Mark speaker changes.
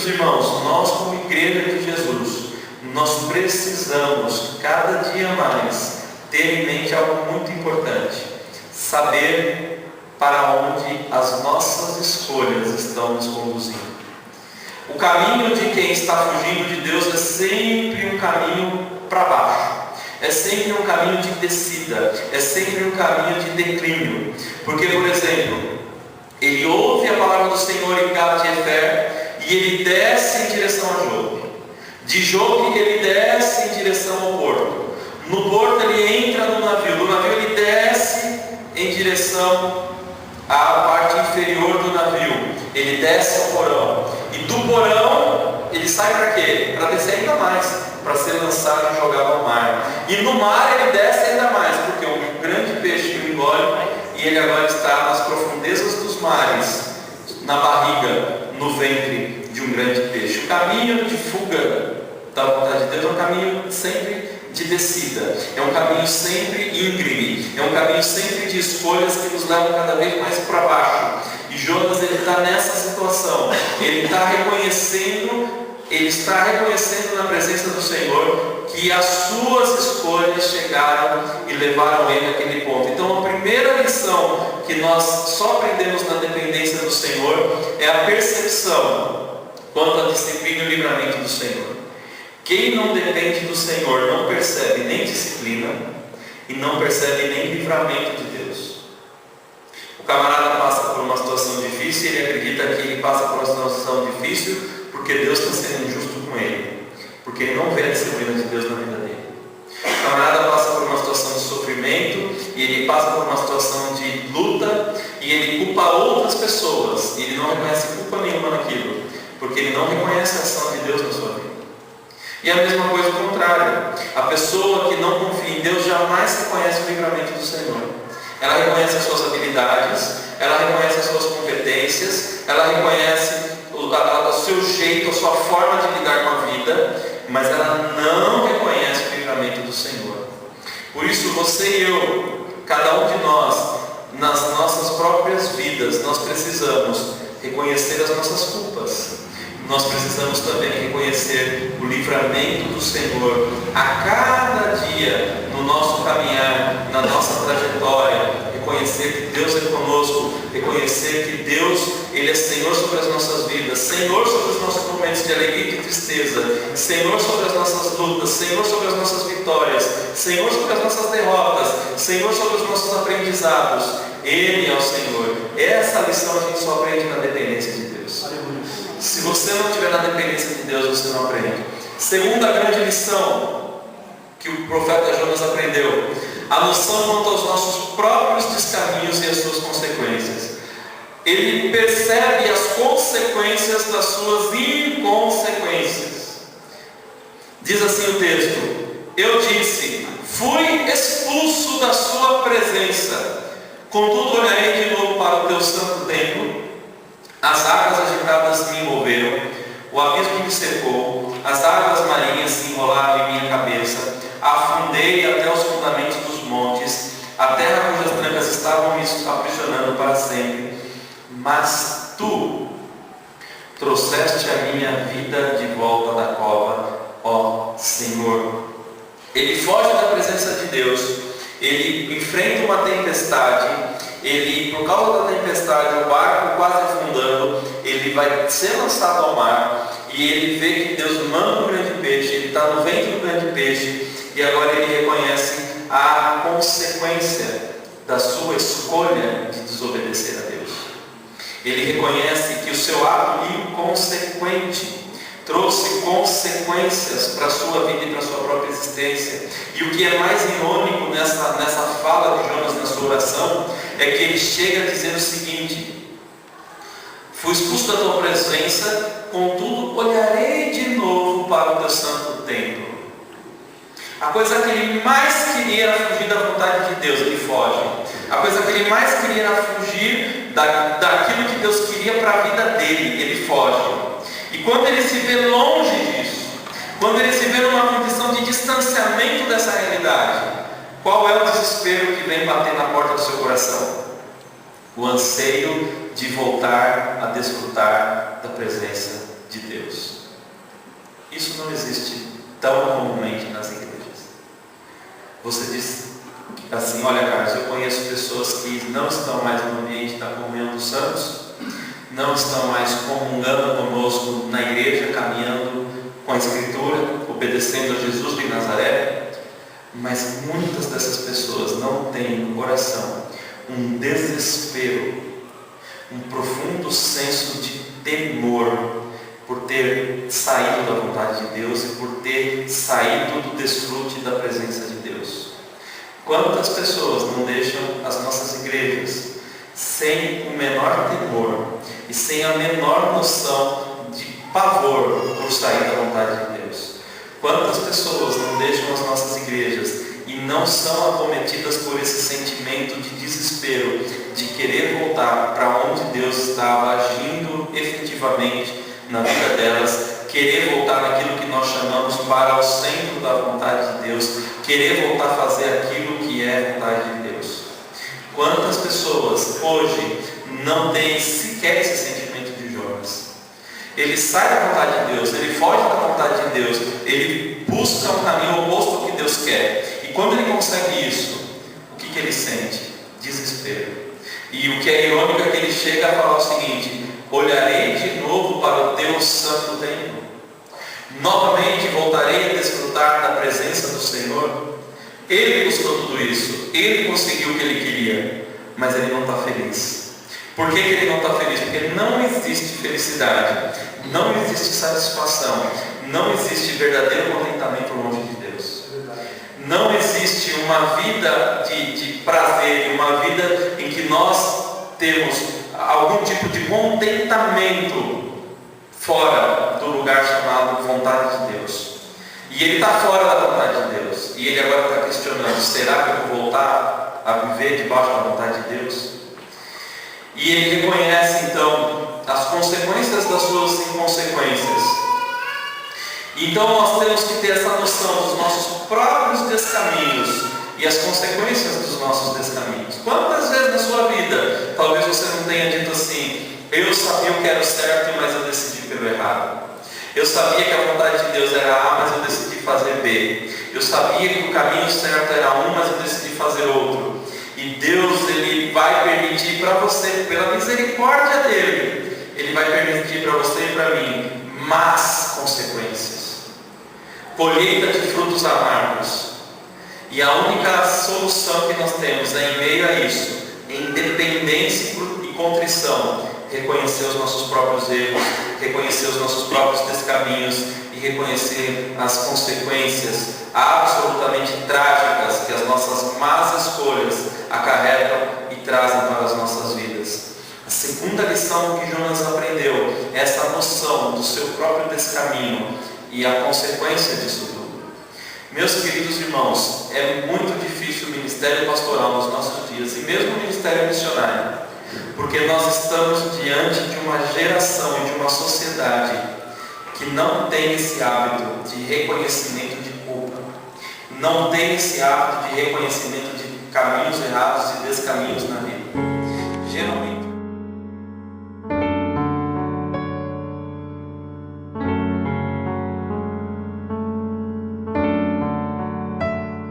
Speaker 1: Queridos irmãos, nós como igreja de Jesus, nós precisamos cada dia mais ter em mente algo muito importante: saber para onde as nossas escolhas estão nos conduzindo. O caminho de quem está fugindo de Deus é sempre um caminho para baixo, é sempre um caminho de descida, é sempre um caminho de declínio. Porque, por exemplo, ele ouve a palavra do Senhor em Gad-Hefer e ele desce em direção a Jope. De Jope ele desce em direção ao porto. No porto ele entra no navio. Do navio ele desce em direção à parte inferior do navio. Ele desce ao porão. E do porão ele sai para quê? Para descer ainda mais, para ser lançado e jogado ao mar. E no mar ele desce ainda mais, porque um grande peixe o engole e ele agora está nas profundezas dos mares, na barriga, no ventre de um grande peixe. O caminho de fuga da vontade de Deus é um caminho sempre de descida, é um caminho sempre íngreme, é um caminho sempre de escolhas que nos levam cada vez mais para baixo. E Jonas, ele está nessa situação, ele está reconhecendo na presença do Senhor que as suas escolhas chegaram e levaram ele àquele ponto. Então a primeira lição que nós só aprendemos na dependência do Senhor é a percepção quanto à disciplina e livramento do Senhor. Quem não depende do Senhor não percebe nem disciplina e não percebe nem livramento de Deus. O camarada passa por uma situação difícil e ele acredita que ele passa por uma situação difícil porque Deus está sendo injusto com ele, porque ele não vê a disciplina de Deus na vida dele. O camarada passa por uma situação de sofrimento e ele passa por uma situação de luta e ele culpa outras pessoas e ele não reconhece culpa nenhuma naquilo, porque ele não reconhece a ação de Deus na sua vida. E a mesma coisa ao contrário. A pessoa que não confia em Deus jamais reconhece o livramento do Senhor. Ela reconhece as suas habilidades, ela reconhece as suas competências, ela reconhece o seu jeito, a sua forma de lidar com a vida, mas ela não reconhece o livramento do Senhor. Por isso você e eu, cada um de nós, nas nossas próprias vidas, nós precisamos reconhecer as nossas culpas. Nós precisamos também reconhecer o livramento do Senhor a cada dia no nosso caminhar, na nossa trajetória. Reconhecer que Deus é conosco, reconhecer que Deus, Ele é Senhor sobre as nossas vidas, Senhor sobre os nossos momentos de alegria e de tristeza, Senhor sobre as nossas lutas, Senhor sobre as nossas vitórias, Senhor sobre as nossas derrotas, Senhor sobre os nossos aprendizados. Ele é o Senhor. Essa lição a gente só aprende na dependência de Deus. Se você não estiver na dependência de Deus, você não aprende. Segunda grande lição que o profeta Jonas aprendeu: a noção quanto aos nossos próprios descaminhos e as suas consequências. Ele percebe as consequências das suas inconsequências. Diz assim o texto: eu disse, fui expulso da sua presença, contudo olharei de novo para o teu santo templo. As águas agitadas me envolveram, o abismo me secou, as águas marinhas se enrolaram em minha cabeça, afundei até os fundamentos dos montes, a terra cujas trancas estavam me aprisionando para sempre. Mas tu trouxeste a minha vida de volta da cova, ó Senhor. Ele foge da presença de Deus, ele enfrenta uma tempestade, ele, por causa da tempestade, o barco quase afundando, ele vai ser lançado ao mar, e ele vê que Deus manda um grande peixe, ele está no ventre do grande peixe, e agora ele reconhece a consequência da sua escolha de desobedecer a Deus. Ele reconhece que o seu ato inconsequente trouxe consequências para a sua vida e para a sua própria existência. E o que é mais irônico nessa fala de Jonas, na sua oração, é que ele chega a dizer o seguinte: fui expulso da tua presença, contudo olharei de novo para o teu santo templo. A coisa que ele mais queria era fugir da vontade de Deus, ele foge. A coisa que ele mais queria era fugir daquilo que Deus queria para a vida dele, ele foge. E quando ele se vê longe disso, quando ele se vê numa condição de distanciamento dessa realidade, qual é o desespero que vem bater na porta do seu coração? O anseio de voltar a desfrutar da presença de Deus. Isso não existe tão comumente nas igrejas. Você diz assim: olha, Carlos, eu conheço pessoas que não estão mais no ambiente da comunhão dos santos, não estão mais comungando conosco na igreja, caminhando com a Escritura, obedecendo a Jesus de Nazaré, mas muitas dessas pessoas não têm no coração um desespero, um profundo senso de temor por ter saído da vontade de Deus e por ter saído do desfrute da presença de Deus. Quantas pessoas não deixam as nossas igrejas sem o menor temor e sem a menor noção de pavor por sair da vontade de Deus? Quantas pessoas não deixam as nossas igrejas e não são acometidas por esse sentimento de desespero, de querer voltar para onde Deus estava agindo efetivamente na vida delas, querer voltar naquilo que nós chamamos para o centro da vontade de Deus, querer voltar a fazer aquilo que é a vontade de Deus? Quantas pessoas hoje não têm sequer esse sentimento de Jonas? Ele sai da vontade de Deus, ele foge da vontade de Deus, ele busca um caminho oposto ao que Deus quer. E quando ele consegue isso, o que ele sente? Desespero. E o que é irônico é que ele chega a falar o seguinte: olharei de novo para o teu santo templo, novamente voltarei a desfrutar da presença do Senhor. Ele buscou tudo isso, ele conseguiu o que ele queria, mas ele não está feliz. Por que ele não está feliz? Porque não existe felicidade, não existe satisfação, não existe verdadeiro contentamento longe de Deus. Não existe uma vida de prazer, uma vida em que nós temos algum tipo de contentamento fora do lugar chamado vontade de Deus. E ele está fora da vontade de Deus. E ele agora está questionando: será que eu vou voltar a viver debaixo da vontade de Deus? E ele reconhece então as consequências das suas inconsequências. Então nós temos que ter essa noção dos nossos próprios descaminhos e as consequências dos nossos descaminhos. Quantas vezes na sua vida talvez você não tenha dito assim: eu sabia o que era o certo, mas eu decidi pelo errado. Eu sabia que a vontade de Deus era A, mas eu decidi fazer B. Eu sabia que o caminho certo era um, mas eu decidi fazer outro. E Deus, ele vai permitir para você, pela misericórdia dele, ele vai permitir para você e para mim más consequências, colheita de frutos amargos. E a única solução que nós temos é, em meio a isso, em dependência e contrição, reconhecer os nossos próprios erros, reconhecer os nossos próprios descaminhos e reconhecer as consequências absolutamente trágicas que as nossas más escolhas acarretam e trazem para as nossas vidas. A segunda lição que Jonas aprendeu é essa noção do seu próprio descaminho e a consequência disso tudo. Meus queridos irmãos, é muito difícil o ministério pastoral nos nossos dias, e mesmo o ministério missionário, porque nós estamos diante de uma geração e de uma sociedade que não tem esse hábito de reconhecimento de culpa, não tem esse hábito de reconhecimento de caminhos errados e descaminhos na vida. Geralmente